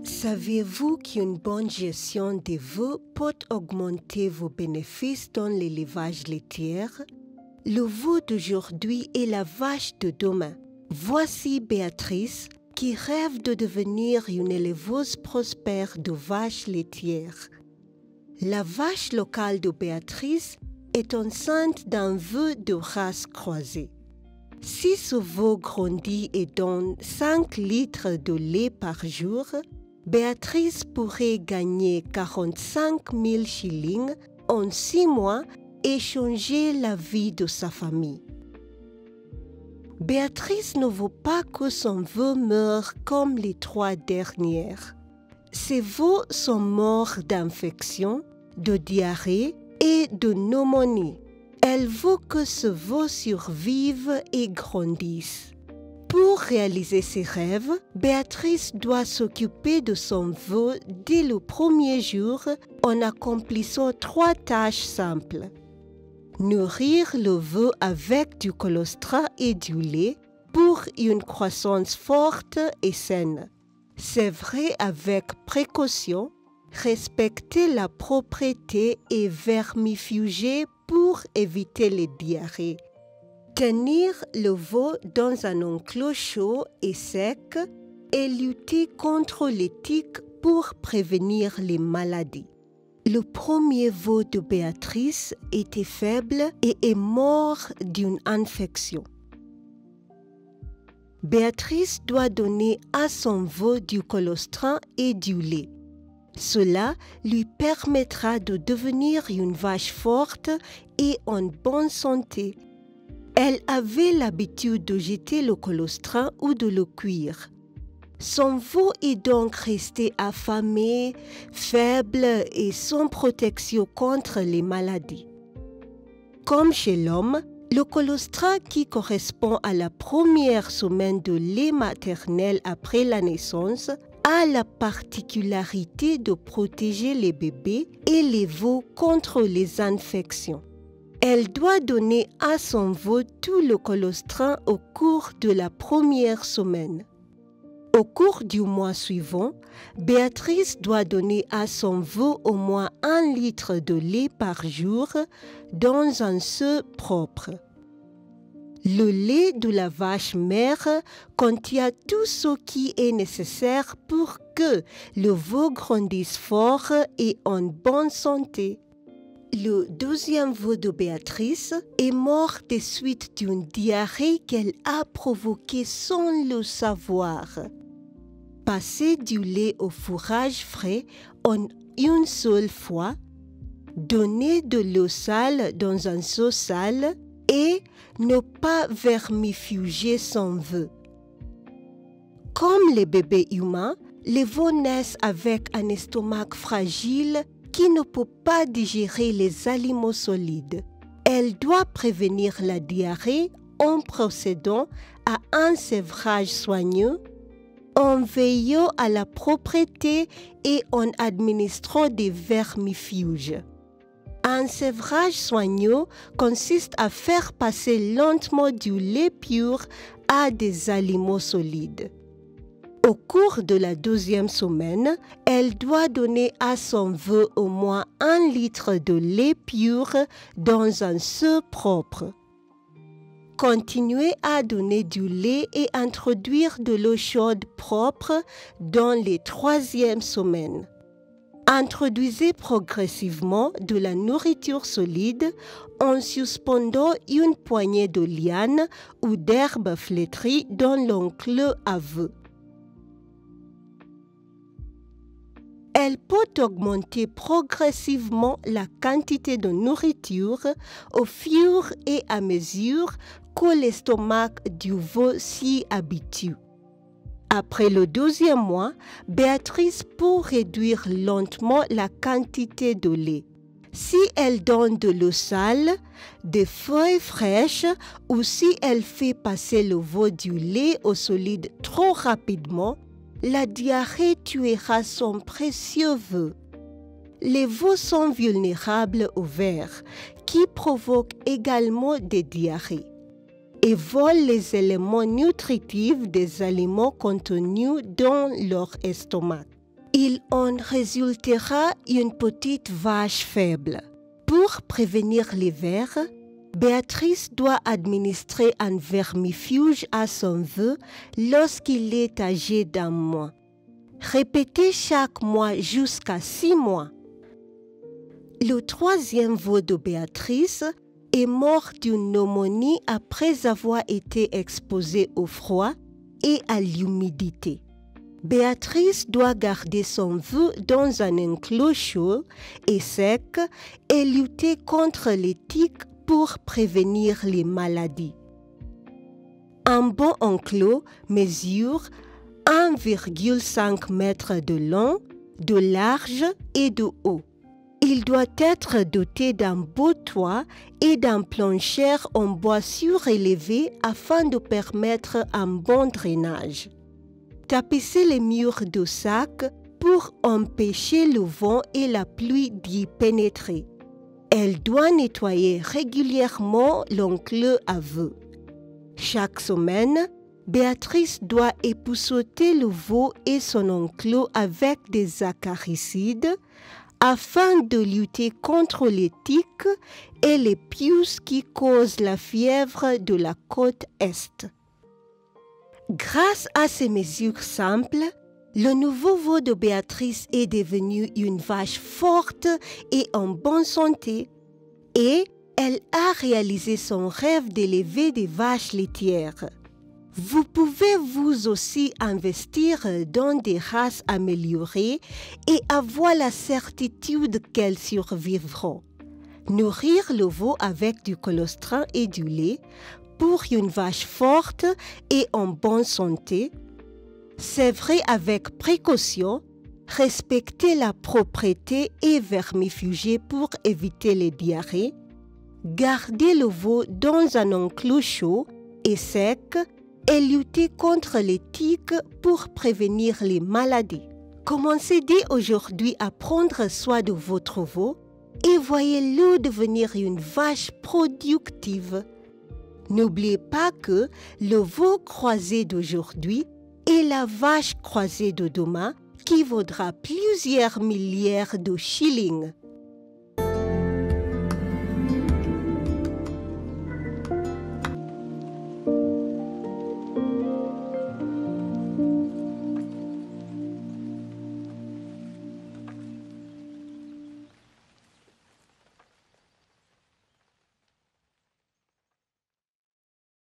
Saviez-vous qu'une bonne gestion des veaux peut augmenter vos bénéfices dans l'élevage laitier? Le veau d'aujourd'hui est la vache de demain. Voici Béatrice qui rêve de devenir une éleveuse prospère de vaches laitières. La vache locale de Béatrice est enceinte d'un veau de race croisée. Si ce veau grandit et donne 5 litres de lait par jour, Béatrice pourrait gagner 45 000 shillings en 6 mois et changer la vie de sa famille. Béatrice ne veut pas que son veau meure comme les 3 dernières. Ses veaux sont morts d'infection, de diarrhée et de pneumonie. Elle veut que ce veau survive et grandisse. Pour réaliser ses rêves, Béatrice doit s'occuper de son veau dès le premier jour en accomplissant 3 tâches simples. Nourrir le veau avec du colostrum et du lait pour une croissance forte et saine. Sevrer avec précaution, respecter la propreté et vermifuger pour éviter les diarrhées. Tenir le veau dans un enclos chaud et sec et lutter contre les tiques pour prévenir les maladies. Le premier veau de Béatrice était faible et est mort d'une infection. Béatrice doit donner à son veau du colostrum et du lait. Cela lui permettra de devenir une vache forte et en bonne santé. Elle avait l'habitude de jeter le colostrum ou de le cuire. Son veau est donc resté affamé, faible et sans protection contre les maladies. Comme chez l'homme, le colostrum qui correspond à la première semaine de lait maternel après la naissance a la particularité de protéger les bébés et les veaux contre les infections. Elle doit donner à son veau tout le colostrum au cours de la première semaine. Au cours du mois suivant, Béatrice doit donner à son veau au moins 1 litre de lait par jour dans un seau propre. Le lait de la vache mère contient tout ce qui est nécessaire pour que le veau grandisse fort et en bonne santé. Le deuxième veau de Béatrice est mort des suites d'une diarrhée qu'elle a provoquée sans le savoir. Passer du lait au fourrage frais en une seule fois, donner de l'eau sale dans un seau sale et ne pas vermifuger son veau. Comme les bébés humains, les veaux naissent avec un estomac fragile qui ne peut pas digérer les aliments solides. Elle doit prévenir la diarrhée en procédant à un sévrage soigneux, en veillant à la propreté et en administrant des vermifuges. Un sévrage soigneux consiste à faire passer lentement du lait pur à des aliments solides. Au cours de la 2e semaine, elle doit donner à son veau au moins 1 litre de lait pur dans un seau propre. Continuez à donner du lait et introduire de l'eau chaude propre dans les 3e semaines. Introduisez progressivement de la nourriture solide en suspendant une poignée de lianes ou d'herbes flétries dans l'enclos à veau. Elle peut augmenter progressivement la quantité de nourriture au fur et à mesure que l'estomac du veau s'y habitue. Après le 12e mois, Béatrice peut réduire lentement la quantité de lait. Si elle donne de l'eau sale, des feuilles fraîches ou si elle fait passer le veau du lait au solide trop rapidement, la diarrhée tuera son précieux veau. Les veaux sont vulnérables au ver, qui provoque également des diarrhées. et volent les éléments nutritifs des aliments contenus dans leur estomac. Il en résultera une petite vache faible. Pour prévenir les vers, Béatrice doit administrer un vermifuge à son veau lorsqu'il est âgé d'1 mois. Répétez chaque mois jusqu'à 6 mois. Le 3e veau de Béatrice est mort d'une pneumonie après avoir été exposé au froid et à l'humidité. Béatrice doit garder son veau dans un enclos chaud et sec et lutter contre les tiques pour prévenir les maladies. Un bon enclos mesure 1,5 m de long, de large et de haut. Il doit être doté d'un beau toit et d'un plancher en bois surélevé afin de permettre un bon drainage. Tapissez les murs de sac pour empêcher le vent et la pluie d'y pénétrer. Elle doit nettoyer régulièrement l'enclos à veau. Chaque semaine, Béatrice doit épousseter le veau et son enclos avec des acaricides afin de lutter contre les tiques et les pius qui causent la fièvre de la côte Est. Grâce à ces mesures simples, le nouveau veau de Béatrice est devenu une vache forte et en bonne santé, et elle a réalisé son rêve d'élever des vaches laitières. Vous pouvez vous aussi investir dans des races améliorées et avoir la certitude qu'elles survivront. Nourrir le veau avec du colostrum et du lait pour une vache forte et en bonne santé, sevrer avec précaution, respecter la propreté et vermifuger pour éviter les diarrhées, garder le veau dans un enclos chaud et sec et lutter contre les tiques pour prévenir les maladies. Commencez dès aujourd'hui à prendre soin de votre veau et voyez-le devenir une vache productive. N'oubliez pas que le veau croisé d'aujourd'hui est la vache croisée de demain qui vaudra plusieurs milliards de shillings.